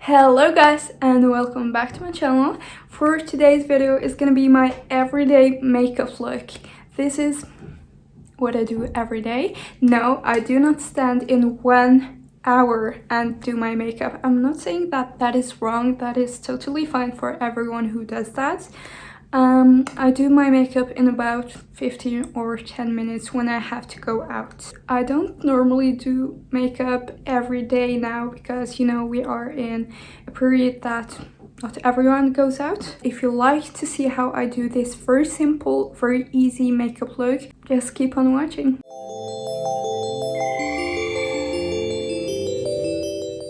Hello guys and welcome back to my channel. For today's video is gonna be my everyday makeup look. This is what I do every day. No, I do not stand in 1 hour and do my makeup. I'm not saying that that is wrong. That is totally fine for everyone who does that. I do my makeup in about 15 or 10 minutes when I have to go out. I don't normally do makeup every day now because, you know, we are in a period that not everyone goes out. If you like to see how I do this very simple, very easy makeup look, just keep on watching.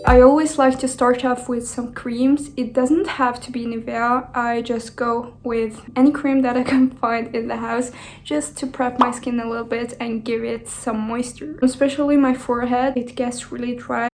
I always like to start off with some creams. It doesn't have to be Nivea. I just go with any cream that I can find in the house just to prep my skin a little bit and give it some moisture. Especially my forehead, it gets really dry.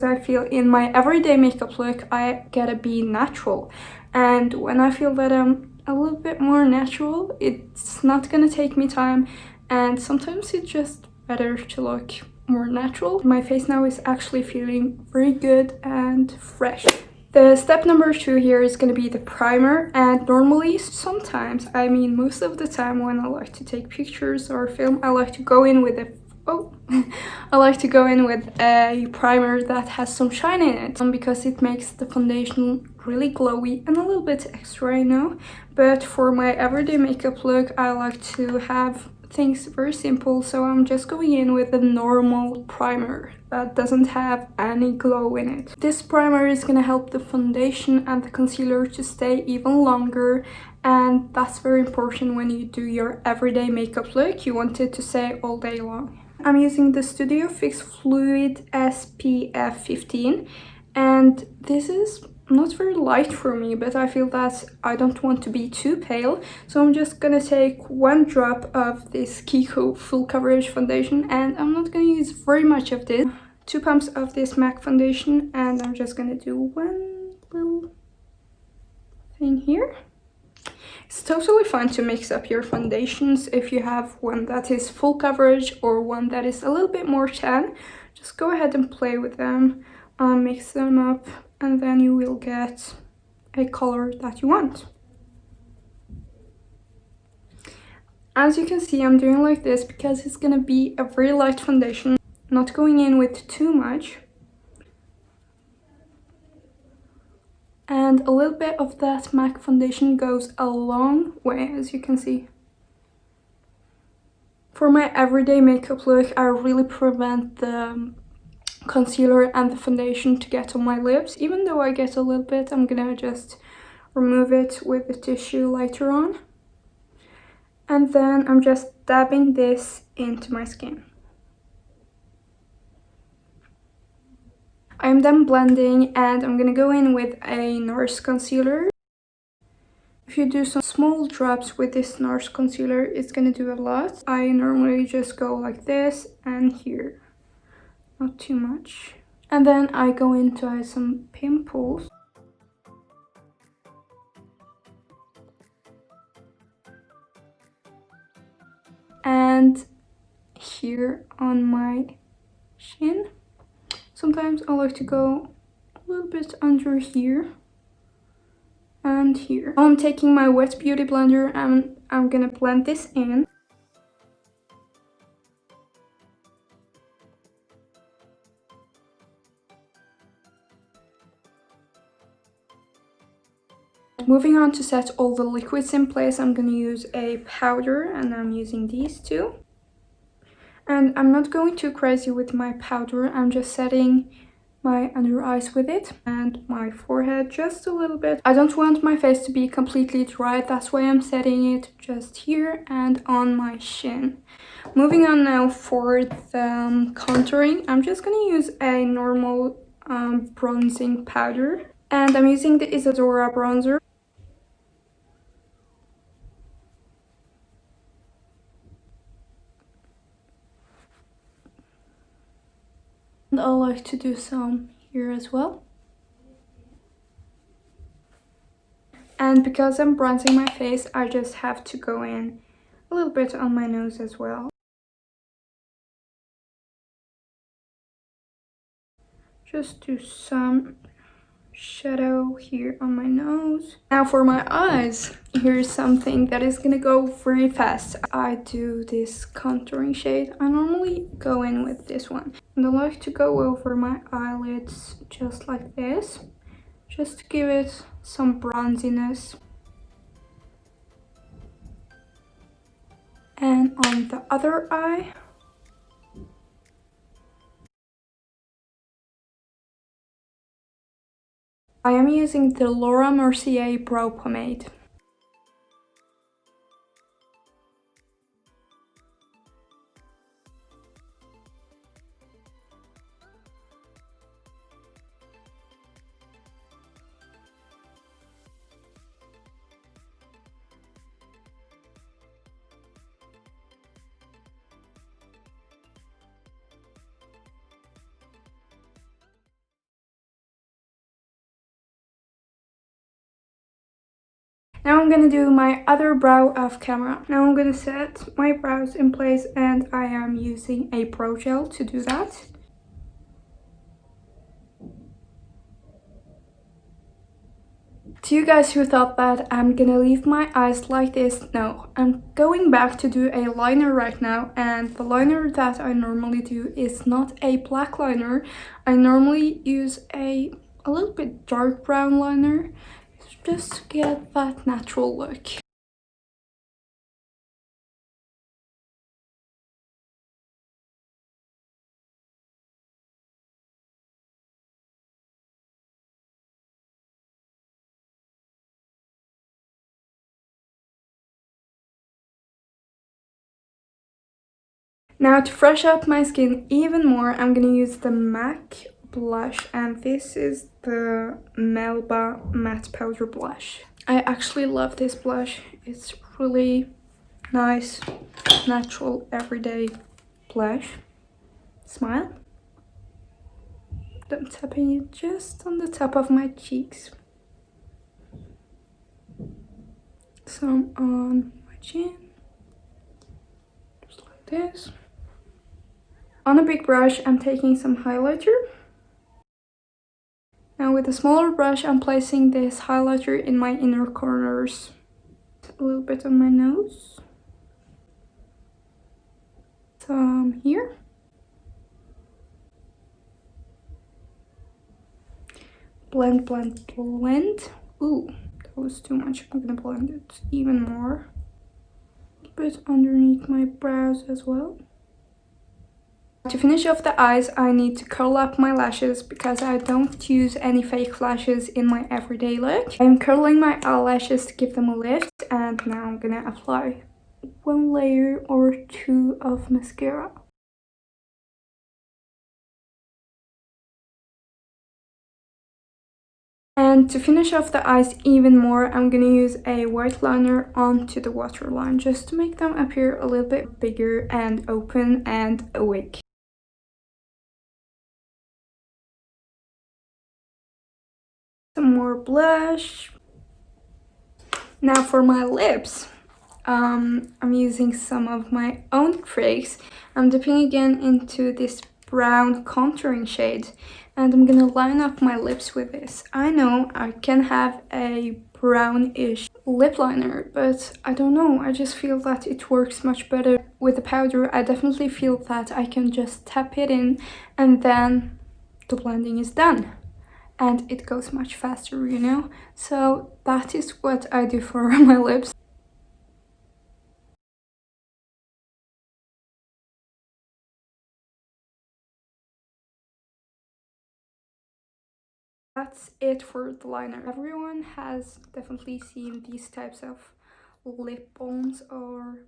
I feel in my everyday makeup look, I gotta be natural. And when I feel that I'm a little bit more natural, it's not gonna take me time. And sometimes it's just better to look more natural. My face now is actually feeling very good and fresh. The step number 2 here is going to be the primer, and normally sometimes, I mean most of the time when I like to take pictures or film, I like to go in with a I like to go in with a primer that has some shine in it because it makes the foundation really glowy and a little bit extra, I know. But for my everyday makeup look, I like to have things very simple, so I'm just going in with a normal primer that doesn't have any glow in it. This primer is going to help the foundation and the concealer to stay even longer, and that's very important when you do your everyday makeup look. You want it to stay all day long. I'm using the Studio Fix Fluid SPF 15, and this is not very light for me, but I feel that I don't want to be too pale, so I'm just gonna take 1 drop of this Kiko full coverage foundation, and I'm not gonna use very much of this. 2 pumps of this MAC foundation, and I'm just gonna do 1 little thing here. It's totally fine to mix up your foundations if you have one that is full coverage or one that is a little bit more tan. Just go ahead and play with them, mix them up, and then you will get a color that you want. As you can see, I'm doing like this because it's gonna be a very light foundation, not going in with too much. And a little bit of that MAC foundation goes a long way, as you can see. For my everyday makeup look, I really prevent the concealer and the foundation to get on my lips. Even though I get a little bit, I'm gonna just remove it with the tissue later on. And then I'm just dabbing this into my skin. I'm done blending, and I'm gonna go in with a NARS concealer. If you do some small drops with this NARS concealer, it's gonna do a lot. I normally just go like this and here, not too much. And then I go into some pimples. And here on my chin. Sometimes I like to go a little bit under here and here. Now I'm taking my wet beauty blender and I'm gonna blend this in. Moving on to set all the liquids in place, I'm gonna use a powder, and I'm using these two. And I'm not going too crazy with my powder, I'm just setting my under eyes with it and my forehead just a little bit. I don't want my face to be completely dry, that's why I'm setting it just here and on my chin. Moving on now for the contouring, I'm just gonna use a normal bronzing powder, and I'm using the Isadora bronzer. And I like to do some here as well. And because I'm bronzing my face, I just have to go in a little bit on my nose as well. Just do some shadow here on my nose. Now for my eyes, here's something that is gonna go very fast. I do this contouring shade. I normally go in with this one, and I like to go over my eyelids just like this, just to give it some bronziness. And on the other eye, I am using the Laura Mercier Brow Pomade. Now I'm gonna do my other brow off camera. Now I'm gonna set my brows in place, and I am using a Pro Gel to do that. To you guys who thought that I'm gonna leave my eyes like this, no, I'm going back to do a liner right now, and the liner that I normally do is not a black liner. I normally use a little bit dark brown liner just to get that natural look. Now to fresh up my skin even more, I'm gonna use the MAC blush, and this is the Melba Matte Powder Blush. I actually love this blush. It's really nice, natural, everyday blush. Smile. I'm tapping it just on the top of my cheeks. Some on my chin, just like this. On a big brush, I'm taking some highlighter. Now with a smaller brush, I'm placing this highlighter in my inner corners. A little bit on my nose. Some here. Blend, blend, blend. Ooh, that was too much. I'm gonna blend it even more. A bit underneath my brows as well. To finish off the eyes, I need to curl up my lashes because I don't use any fake lashes in my everyday look. I'm curling my eyelashes to give them a lift, and now I'm gonna apply one layer or two of mascara. And to finish off the eyes even more, I'm gonna use a white liner onto the waterline just to make them appear a little bit bigger and open and awake. Some more blush. Now for my lips, I'm using some of my own tricks. I'm dipping again into this brown contouring shade, and I'm gonna line up my lips with this. I know I can have a brownish lip liner, but I don't know, I just feel that it works much better with the powder. I definitely feel that I can just tap it in and then the blending is done. And it goes much faster, you know? So that is what I do for my lips. That's it for the liner. Everyone has definitely seen these types of lip balms, or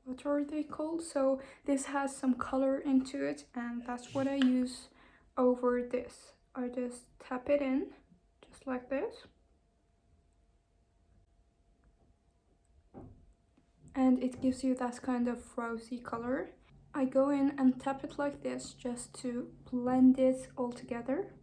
what are they called? So this has some color into it, and that's what I use over this. I just tap it in, just like this. And it gives you that kind of rosy color. I go in and tap it like this just to blend it all together.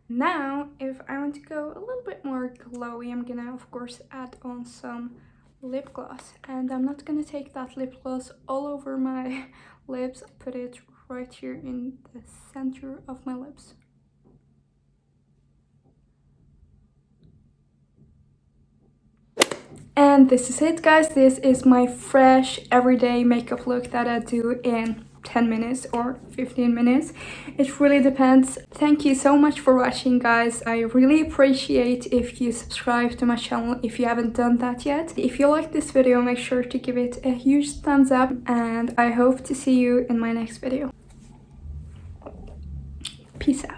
Now, if I want to go a little bit more glowy, I'm gonna of course add on some lip gloss. And I'm not gonna take that lip gloss all over my lips, put it right here in the center of my lips. And this is it, guys. This is my fresh everyday makeup look that I do in 10 minutes or 15 minutes. It really depends. Thank you so much for watching, guys. I really appreciate if you subscribe to my channel if you haven't done that yet. If you like this video, make sure to give it a huge thumbs up, and I hope to see you in my next video. Peace out.